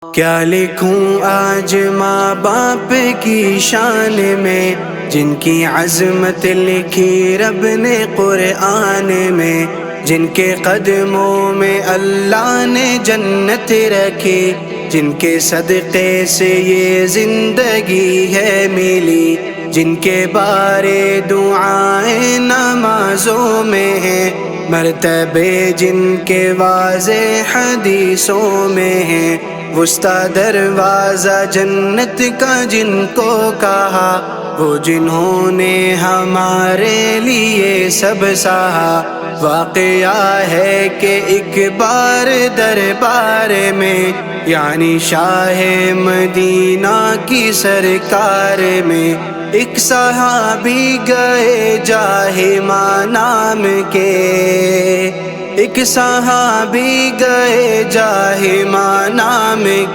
کیا لکھوں آج ماں باپ کی شان میں، جن کی عظمت لکھی رب نے قرآن میں، جن کے قدموں میں اللہ نے جنت رکھی، جن کے صدقے سے یہ زندگی ہے ملی، جن کے بارے دعائیں نمازوں میں ہیں، مرتبے جن کے واضح حدیثوں میں ہیں، وسطی دروازہ جنت کا جن کو کہا، وہ جنہوں نے ہمارے لیے سب سہا۔ واقعہ ہے کہ ایک بار دربار میں، یعنی شاہ مدینہ کی سرکار میں، ایک صحابی گئے جاہما نام کے، ایک صحابی گئے جاہما نام